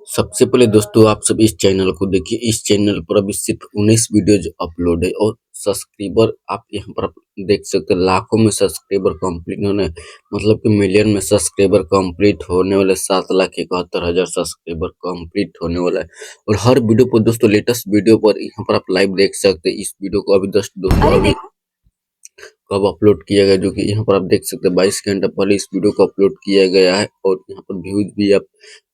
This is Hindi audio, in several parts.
सबसे पहले दोस्तों आप सब इस चैनल को देखिए। इस चैनल पर अभी सिर्फ 19 वीडियोज अपलोड है और सब्सक्राइबर आप यहाँ पर आप देख सकते हैं। लाखों में सब्सक्राइबर कंप्लीट होने मतलब कि मिलियन में सब्सक्राइबर कंप्लीट होने वाले 7,71,000 सब्सक्राइबर कंप्लीट होने वाला है। और हर वीडियो पर दोस्तों लेटेस्ट वीडियो पर यहाँ पर आप लाइव देख सकते हैं। इस वीडियो को अभी दोस्तों अरे अभी देखो। कब अपलोड किया गया, जो कि यहाँ पर आप देख सकते हैं 22 घंटा पहले इस वीडियो को अपलोड किया गया है। और यहाँ पर व्यूज भी आप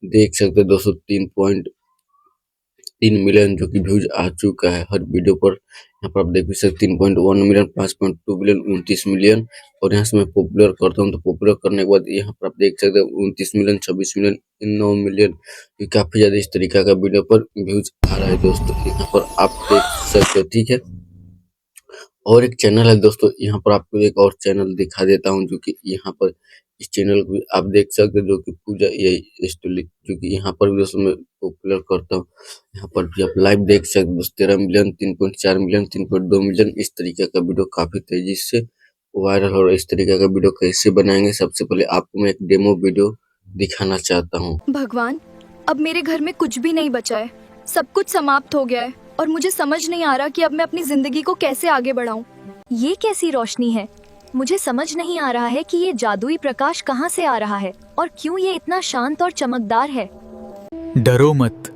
देख सकते हैं दोस्तों 3.3 मिलियन जो कि व्यूज आ चुका है हर वीडियो पर। यहाँ पर आप देख भी सकते 3.1 मिलियन, 5.2 मिलियन, 29 मिलियन। और यहाँ से मैं पॉपुलर करता हूँ तो पॉपुलर करने के बाद यहाँ पर आप देख सकते हैं 29 मिलियन, 26 मिलियन, 9 मिलियन। ये काफी ज्यादा इस तरीका का वीडियो पर व्यूज आ रहा है दोस्तों, यहाँ पर आप देख सकते हो। ठीक है, और एक चैनल है दोस्तों, यहाँ पर आपको एक और चैनल दिखा देता हूँ जो कि यहाँ पर इस चैनल को भी आप देख सकते हो, जो कि पूजा यही स्टोरी, जो कि यहाँ पर भी दोस्तों मैं पॉपुलर करता हूँ। यहाँ पर भी आप लाइव देख सकते हो दोस्तों 13 मिलियन, 3.4 मिलियन, 3.2 मिलियन। इस तरीके का वीडियो काफी तेजी से वायरल हो रहा है। इस तरीके का वीडियो कैसे बनाएंगे, सबसे पहले आपको मैं एक डेमो वीडियो दिखाना चाहता हूँ। भगवान, अब मेरे घर में कुछ भी नहीं बचा है। सब कुछ समाप्त हो गया है और मुझे समझ नहीं आ रहा कि अब मैं अपनी जिंदगी को कैसे आगे बढ़ाऊं। ये कैसी रोशनी है? मुझे समझ नहीं आ रहा है कि ये जादुई प्रकाश कहाँ से आ रहा है और क्यों ये इतना शांत और चमकदार है। डरो मत,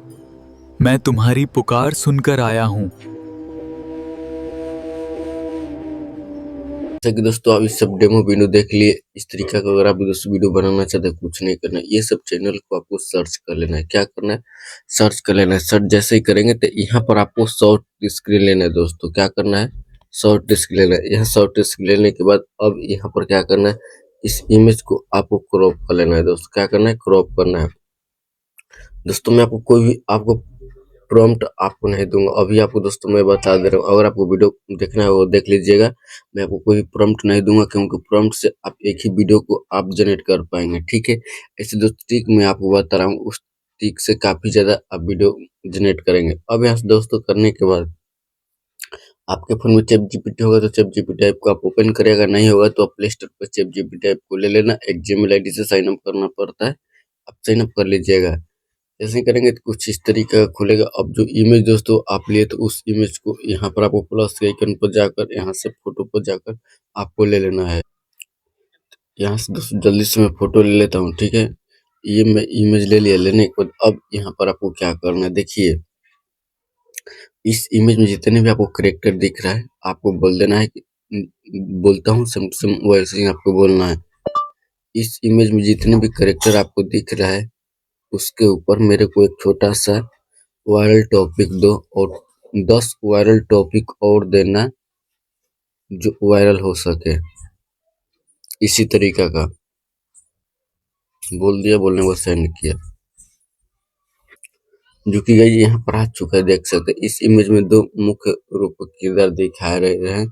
मैं तुम्हारी पुकार सुनकर आया हूँ। जैसा कि दोस्तों आप इस सब डेमो वीडियो देख लिए। इस तरीका का अगर आप दोस्तों वीडियो बनाना चाहते हैं, कुछ नहीं करना है, ये सब चैनल को आपको सर्च कर लेना है। क्या करना है, सर्च कर लेना है। सर्च जैसे ही करेंगे तो यहाँ पर आपको शॉर्ट स्क्रीन लेना है दोस्तों। क्या करना है, शॉर्ट स्क्रीन लेना है। यहाँ शॉर्ट स्क्रीन लेने के बाद अब यहाँ पर क्या करना है, इस इमेज को आपको क्रॉप कर लेना है दोस्तों। क्या करना है, क्रॉप करना है दोस्तों। मैं आपको कोई भी आपको प्रॉम्प्ट आपको नहीं दूंगा अभी, आपको दोस्तों मैं बता दे रहा हूँ। अगर आपको वीडियो देखना है वो देख लीजिएगा। मैं आपको कोई प्रॉम्प्ट नहीं दूंगा क्योंकि प्रॉम्प्ट से आप एक ही वीडियो को आप जनरेट कर पाएंगे। ठीक है, ऐसे दोस्तों ट्रिक मैं आपको बता रहा हूँ, उस ट्रिक से काफी ज्यादा आप वीडियो जनरेट करेंगे। अब यहाँ से दोस्तों करने के बाद आपके फोन में चैट जीपीटी होगा तो चैट जीपीटी ऐप को आप ओपन करेगा, नहीं होगा तो आप प्ले स्टोर पर चैट जीपीटी ऐप को ले लेना। एक जीमेल आईडी से साइन अप करना पड़ता है, आप साइन अप कर लीजिएगा। जैसे करेंगे तो कुछ इस तरीके का खुलेगा। अब जो इमेज दोस्तों आप लिए तो उस इमेज को यहाँ पर आपको प्लस के आइकन पर जाकर यहाँ से फोटो पर जाकर आपको ले लेना है। यहाँ से दोस्तों जल्दी से मैं फोटो ले लेता हूँ। ठीक है, ये मैं इमेज ले लिया। लेने के बाद अब यहाँ पर आपको क्या करना है, देखिए इस इमेज में जितने भी आपको करेक्टर दिख रहा है आपको बोल देना है कि बोलता हूँ सेम सेम वैसे ही आपको बोलना है। इस इमेज में जितने भी करेक्टर आपको दिख रहा है उसके ऊपर मेरे को एक छोटा सा वायरल टॉपिक दो और 10 वायरल टॉपिक और देना जो वायरल हो सके। इसी तरीका का बोल दिया, बोलने को सेंड किया, जो कि गाइस यहाँ पर आ चुका है। देख सकते हैं इस इमेज में दो मुख्य रूप किरदार दिखाए रहे हैं,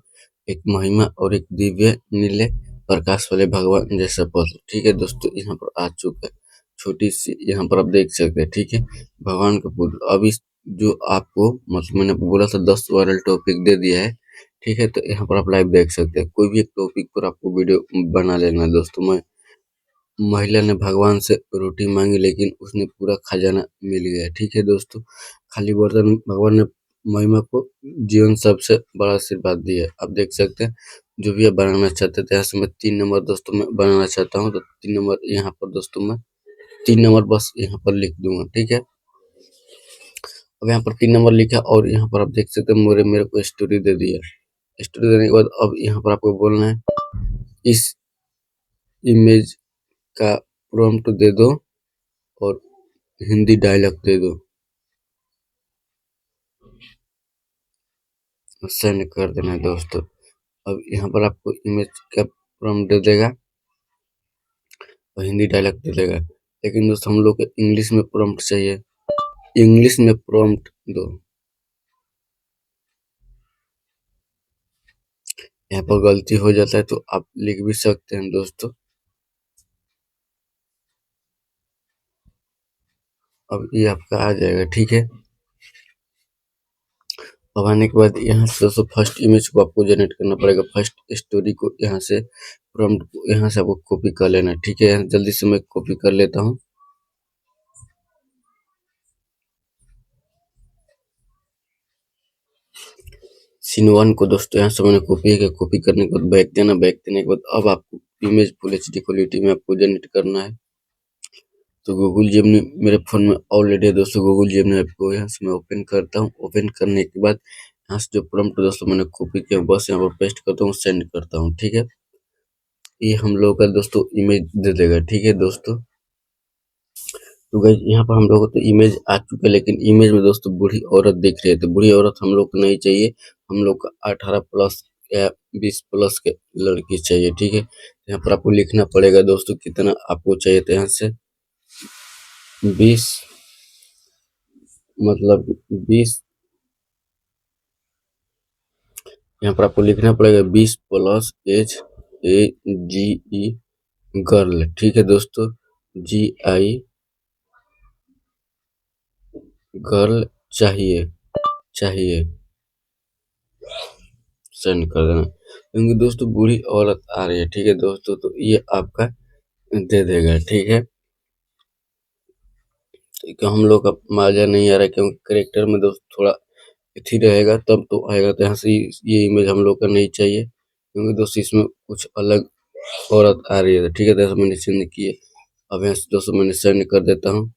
एक महिमा और एक दिव्य नीले प्रकाश वाले भगवान जैसा पत्र। ठीक है दोस्तों, यहाँ पर आ चुका है छोटी सी, यहाँ पर आप देख सकते हैं। ठीक है, भगवान का पुत्र। अब इस जो आपको मतलब मैंने बोला था 10 वायरल टॉपिक दे दिया है। ठीक है, तो यहाँ पर आप लाइव देख सकते हैं। कोई भी एक टॉपिक पर आपको वीडियो बना लेना है दोस्तों। मैं महिला ने भगवान से रोटी मांगी लेकिन उसने पूरा खजाना मिल गया। ठीक है दोस्तों, खाली बर्तन भगवान ने महिमा को जीवन सबसे बड़ा आशीर्वाद दिया है। आप देख सकते हैं जो भी आप बनाना चाहते थे। यहाँ से मैं 3 नंबर दोस्तों मैं बनाना चाहता हूँ तो 3 नंबर यहाँ पर दोस्तों मैं 3 नंबर बस यहाँ पर लिख दूंगा। ठीक है, अब यहाँ पर 3 नंबर लिखा और यहाँ पर आप देख सकते हैं मेरे मेरे को स्टोरी दे दिया। स्टोरी देने के बाद अब यहाँ पर आपको बोलना है इस इमेज का प्रॉम्प्ट दे दो और हिंदी डायलॉग दे दो, सेंड कर देना है दोस्तों। अब यहाँ पर आपको इमेज का प्रॉम्प्ट दे देगा और हिंदी डायलॉग दे देगा। लेकिन दोस्तों हम लोग को इंग्लिश में प्रॉम्प्ट चाहिए, इंग्लिश में प्रॉम्प्ट दो। यहाँ पर गलती हो जाता है तो आप लिख भी सकते हैं दोस्तों। अब ये आपका आ जाएगा। ठीक है, अब आने के बाद यहाँ से दोस्तों फर्स्ट इमेज को आपको जनरेट करना पड़ेगा। फर्स्ट स्टोरी को यहाँ से प्रॉम्प्ट को यहाँ से आपको कॉपी कर लेना है। ठीक है, यहाँ जल्दी से मैं कॉपी कर लेता हूँ। सीन वन को दोस्तों यहाँ से मैंने कॉपी किया। कॉपी करने के बाद बैक देना, बैक देने के बाद अब आपको इमेज फुल एचडी क्वालिटी में आपको जनरेट करना है। तो गूगल जेमिनी मेरे फ़ोन में ऑलरेडी है दोस्तों। गूगल जेमिनी ऐप को यहाँ से मैं ओपन करता हूँ। ओपन करने के बाद यहाँ से जो प्रॉम्प्ट दोस्तों मैंने कॉपी किया बस यहाँ पर पेस्ट करता हूँ, सेंड करता हूँ। ठीक है, ये हम लोग का दोस्तों इमेज दे देगा। ठीक है दोस्तों, तो गाइस यहाँ पर हम लोगों को तो इमेज आ चुका है, लेकिन इमेज में दोस्तों बूढ़ी औरत दिख रही है। तो बूढ़ी औरत हम लोग को नहीं चाहिए, हम लोग को 18 प्लस या 20 प्लस के लड़की चाहिए। ठीक है, यहाँ पर आपको लिखना पड़ेगा दोस्तों कितना आपको चाहिए। तो यहाँ से 20 मतलब 20 यहाँ पर आपको लिखना पड़ेगा 20 प्लस एज AGE गर्ल। ठीक है दोस्तों, GI गर्ल चाहिए चाहिए, सेंड कर देना। क्योंकि दोस्तों बूढ़ी औरत आ रही है। ठीक है दोस्तों, तो ये आपका दे देगा। ठीक है, तो हम लोग का मजा नहीं आ रहा है क्योंकि करेक्टर में दोस्त थोड़ा अथी रहेगा तब तो आएगा। तो यहाँ से ये इमेज हम लोग का नहीं चाहिए, क्योंकि दोस्तों इसमें कुछ अलग औरत आ रही है। ठीक है, दोस्तों मैंने सेंड किए। अब यहाँ से दोस्तों मैंने सेंड कर देता हूँ।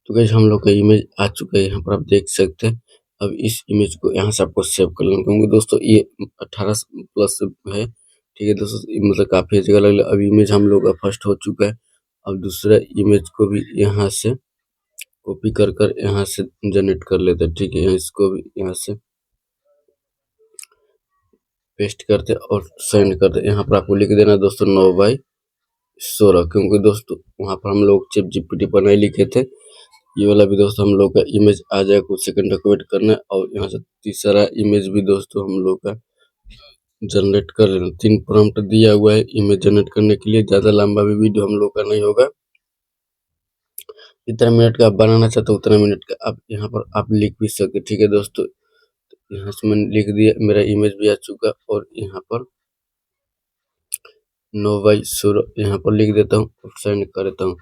तो गाइस हम लोग का इमेज आ चुका है, यहाँ पर आप देख सकते हैं। अब इस इमेज को यहाँ से आपको सेव कर लेना, क्योंकि दोस्तों ये 18 प्लस है। ठीक है दोस्तों, मतलब काफी जगह लग। अब इमेज हम लोग का फर्स्ट हो चुका है। अब दूसरा इमेज को भी यहाँ से कॉपी कर कर यहाँ से जनरेट कर लेते हैं। ठीक है, इसको भी यहाँ से पेस्ट करते और सेंड करते। यहाँ पर आपको लिख देना दोस्तों 9/16, क्योंकि दोस्तों वहाँ पर हम लोग चैट जीपीटी पर नहीं लिखे थे। ये वाला भी दोस्तों हम लोग का इमेज आ जाएगा, कुछ सेकंड तक वेट करना है। और यहाँ से तीसरा इमेज भी दोस्तों हम लोग का जनरेट कर लेना। 3 प्रॉम्प्ट दिया हुआ है इमेज जनरेट करने के लिए। ज़्यादा लंबा भी वीडियो हम लोग का नहीं होगा। जितना मिनट का आप बनाना चाहते हो उतना मिनट का आप यहाँ पर आप लिख भी सकते। ठीक है दोस्तों, यहाँ से मैंने लिख दिया, मेरा इमेज भी आ चुका। और यहाँ पर 9/16 यहाँ पर लिख देता हूँ और सेंड कर देता हूँ।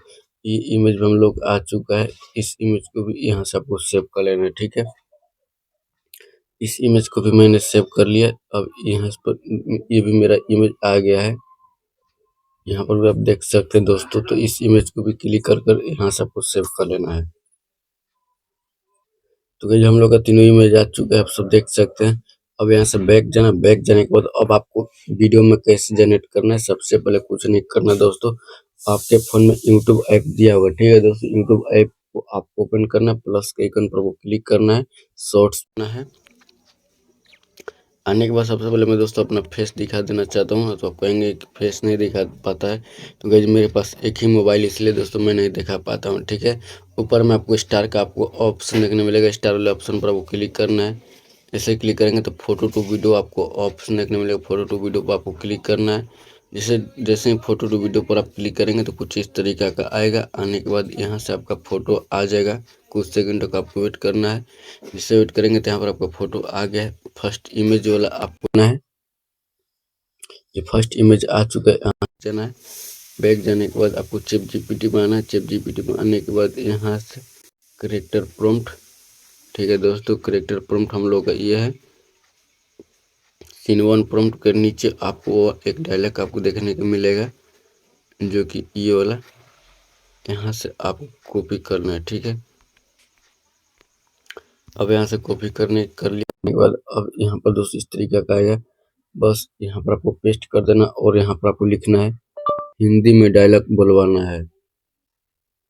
ये इमेज भी हम लोग आ चुका है। इस इमेज को भी यहाँ से आपको सेव कर लेना है। ठीक है, इस इमेज को भी मैंने सेव कर लिया। अब यहाँ पर ये भी मेरा इमेज आ गया है, यहाँ पर भी आप देख सकते हैं दोस्तों। तो इस इमेज को भी क्लिक कर कर यहाँ से आपको सेव कर लेना है। तो गाइस हम लोग का तीनों इमेज आ चुका है, आप सब देख सकते हैं। अब यहाँ से बैक जाना, बैक जाने के बाद अब आपको वीडियो में कैसे जनरेट करना है। सबसे पहले कुछ नहीं करना दोस्तों, आपके फोन में यूट्यूब ऐप दिया होगा। ठीक है दोस्तों, यूट्यूब ऐप को आपको ओपन करना है, प्लस के आइकन पर वो क्लिक करना है, शॉर्ट्स करना है। आने के बाद सबसे पहले मैं दोस्तों अपना फेस दिखा देना चाहता हूँ। तो आप कहेंगे कि फेस नहीं दिखा पाता है, तो गाइस मेरे पास एक ही मोबाइल, इसलिए दोस्तों मैं नहीं दिखा पाता हूँ। ठीक है, ऊपर में आपको स्टार का आपको ऑप्शन देखने मिलेगा, स्टार वाले ऑप्शन पर आपको क्लिक करना है। ऐसे क्लिक करेंगे तो फोटो टू वीडियो आपको ऑप्शन देखने मिलेगा, फोटो टू वीडियो पर आपको क्लिक करना है। जैसे जैसे ही फोटो टू वीडियो पर आप क्लिक करेंगे तो कुछ इस तरीका का आएगा। आने के बाद यहाँ से आपका फोटो आ जाएगा, कुछ सेकंड तक आपको वेट करना है। जिससे वेट करेंगे तो यहाँ पर आपका फोटो आ गया है। फर्स्ट इमेज वाला आपको ना है, ये फर्स्ट इमेज आ चुका है। यहाँ जाना है, बैक जाने के बाद आपको चैट जीपीटी में आना है। चैट जीपीटी में आने के बाद यहाँ से करेक्टर प्रॉम्प्ट। ठीक है दोस्तों, करेक्टर प्रॉम्प्ट हम लोग का ये है। सीन 1 प्रॉम्प्ट के नीचे आपको एक डायलॉग आपको देखने को मिलेगा, जो कि ये वाला यहाँ से आपको कॉपी करना है। ठीक है, अब यहाँ से कॉपी करने कर लिया के बाद अब यहाँ पर दोस्तों इस तरीके का आएगा। बस यहाँ पर आपको पेस्ट कर देना और यहाँ पर आपको लिखना है, हिंदी में डायलॉग बुलवाना है।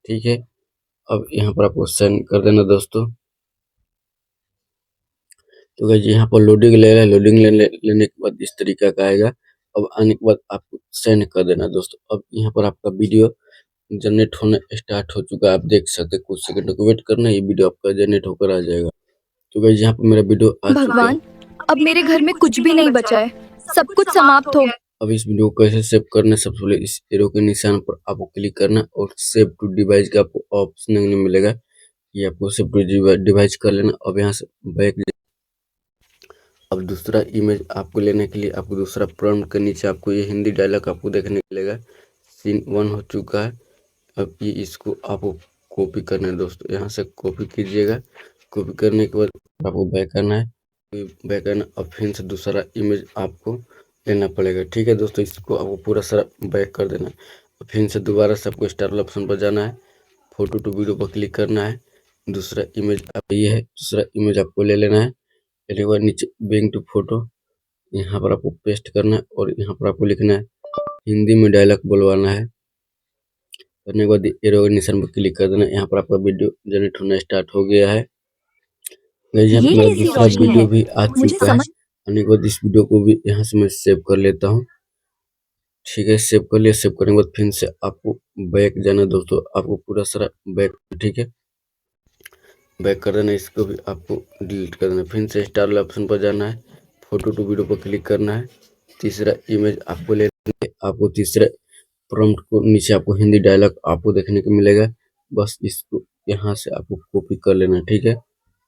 ठीक है, अब यहाँ पर आपको सेंड कर देना दोस्तों। तो गाइस यहाँ पर लोडिंग ले रहा है, लोडिंग लेने के बाद इस तरीका का आएगा। अब आने के बाद आपको सेंड कर देना दोस्तों। अब यहाँ पर आपका वीडियो जनरेट होना स्टार्ट हो चुका है, आप देख सकते हैं। कुछ सेकंड को वेट करना है, ये वीडियो आपका जनरेट होकर आ जाएगा। तो गाइस यहाँ पर मेरा वीडियो आ चुका है। भगवान, अब मेरे घर में कुछ भी नहीं बचा है, सब कुछ समाप्त हो गया। अब इस वीडियो को कैसे सेव करना है, सबसे पहले इस एरो के निशान पर आपको क्लिक करना है और सेव टू डिवाइस का आपको ऑप्शन देखने मिलेगा। ये आपको सेव टू डिवाइस कर लेना। अब यहाँ से बैक, अब दूसरा इमेज आपको लेने के लिए आपको दूसरा प्रॉम्प्ट के नीचे आपको ये हिंदी डायलॉग आपको देखने को मिलेगा। सीन 1 हो चुका है। अब ये इसको आपको कॉपी करना है दोस्तों, यहाँ से कॉपी कीजिएगा। कॉपी करने के बाद आपको बैक करना है। बैक आना और फिर से दूसरा इमेज आपको लेना पड़ेगा। ठीक है दोस्तों, इसको आपको पूरा सारा बैक कर देना है और फिर से दोबारा से आपको स्टार वाला ऑप्शन पर जाना है, फोटो टू वीडियो पर क्लिक करना है। दूसरा इमेज आप ये है, दूसरा इमेज आपको ले लेना है। लेने के बाद नीचे बिंग टू फोटो यहाँ पर आपको पेस्ट करना है और यहाँ पर आपको लिखना है, हिंदी में डायलॉग बोलवाना है। करने के बाद एरो निशान पर क्लिक कर देना है। यहाँ पर आपका वीडियो जनरेट होना स्टार्ट हो गया है। गाइस यहाँ ये पे मेरा कैसी दूसरा रोशनी वीडियो है? भी आ मुझे चुका है। समझ आने के बाद इस वीडियो को भी यहाँ से मैं सेव कर लेता हूँ। ठीक है, सेव कर लिया। सेव करने के बाद फिर से आपको बैक जाना है दोस्तों, आपको पूरा सारा बैक, ठीक है, बैक कर देना है। इसको भी आपको डिलीट कर देना है। फिर से स्टार वाले ऑप्शन पर जाना है, फोटो टू वीडियो पर क्लिक करना है। तीसरा इमेज आपको लेना है। आपको तीसरे प्रॉम्प्ट को नीचे आपको हिंदी डायलॉग आपको देखने को मिलेगा। बस इसको यहाँ से आपको कॉपी कर लेना है। ठीक है,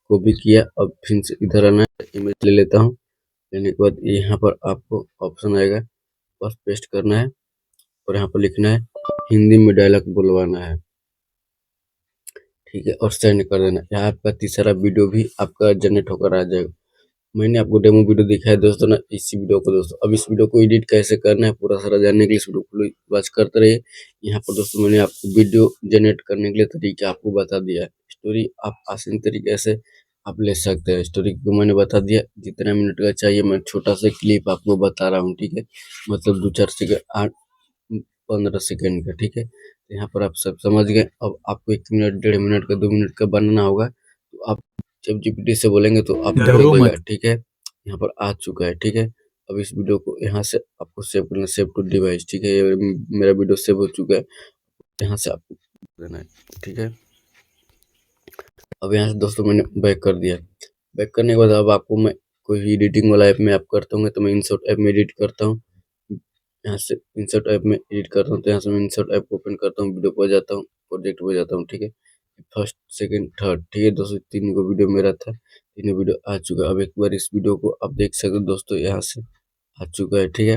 कॉपी किया। अब फिर से इधर आना है, इमेज ले लेता हूँ। लेने के बाद यहाँ पर आपको ऑप्शन आएगा, बस पेस्ट करना है और यहाँ पर लिखना है, हिंदी में डायलॉग बुलवाना है। ठीक है, और सेंड कर देना। यहाँ आपका तीसरा वीडियो भी आपका जनरेट होकर आ जाएगा। मैंने आपको डेमो वीडियो दिखाया दोस्तों ना, इसी वीडियो को दोस्तों। अब इस वीडियो को एडिट कैसे करना है पूरा सारा जानने के लिए इस वीडियो को वॉच करते रहिए। यहाँ पर दोस्तों मैंने आपको वीडियो जनरेट करने के लिए तरीका आपको बता दिया है। स्टोरी आप आसान तरीके से आप ले सकते हैं। स्टोरी को मैंने बता दिया, जितना मिनट का चाहिए मैं छोटा सा क्लिप आपको बता रहा हूँ। ठीक है, मतलब 2-4 सेकंड, 8-15 सेकंड का। ठीक है, तो यहाँ पर आप सब समझ गए। अब आपको 1 मिनट, 1.5 मिनट का, 2 मिनट का बनाना होगा तो आप जब जीपीटी से बोलेंगे तो आपको डरो बोल देगा। मत। ठीक है, यहाँ पर आ चुका है। ठीक है, अब इस वीडियो को यहाँ से आपको सेव करना, सेव टू डिवाइस। ठीक है, ये मेरा वीडियो सेव हो चुका है, यहाँ से आपको देना है। ठीक है, अब यहाँ से दोस्तों मैंने बैक कर दिया। बैक करने के बाद अब आपको मैं कोई एडिटिंग वाला ऐप में आप करता हूँ तो मैं इंसर्ट ऐप में एडिट करता हूँ। यहाँ से इंसर्ट ऐप में एडिट करता हूँ तो यहाँ से मैं इंसर्ट ऐप को ओपन करता हूँ, वीडियो पर जाता हूँ, प्रोजेक्ट पर जाता हूँ। ठीक है, फर्स्ट, सेकंड, थर्ड। ठीक है दोस्तों, 3 वीडियो मेरा था, 3 वीडियो आ चुका है। अब एक बार इस वीडियो को आप देख सकते हो दोस्तों, यहाँ से आ चुका है। ठीक है,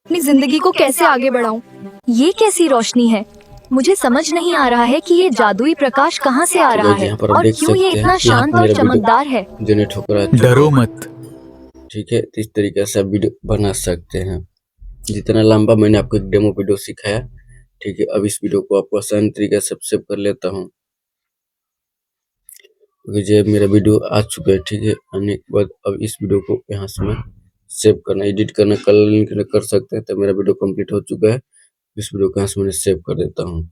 अपनी जिंदगी को कैसे आगे बढ़ाऊं? ये कैसी रोशनी है? मुझे समझ नहीं आ रहा है कि ये जादुई प्रकाश कहाँ से आ तो रहा गाइस है यहाँ पर आप और देख क्यों ये सकते हैं इतना कि यहाँ शांत पे और मेरा वीडियो चमकदार है। जनरेट होकर आ चुका डरो है। मत। ठीक है, तो इस तरीके से आप वीडियो बना सकते हैं। जितना लंबा मैंने आपको एक डेमो वीडियो सिखाया। ठीक है, अब इस वीडियो को आपको आसान तरीके से सेव कर लेता हूँ, क्योंकि जो मेरा वीडियो आ चुका है। ठीक है, आने के बाद अब इस वीडियो को यहाँ से मैं सेव करना, एडिट करना, कलर कर सकते हैं। तो मेरा वीडियो कंप्लीट हो चुका है, इस वीडियो को यहाँ से मैंने सेव कर देता हूँ।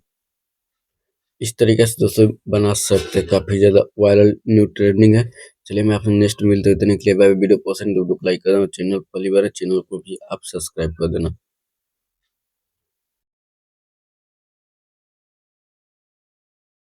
इस तरीके से दोस्तों बना सकते हैं, काफी ज्यादा वायरल न्यू ट्रेंडिंग है। चलिए मैं आपसे नेक्स्ट मिलते हैं, इतने के लिए बाय। वीडियो पसंद है तो वीडियो को लाइक करना, चैनल पहली बार है चैनल को भी आप सब्सक्राइब कर देना।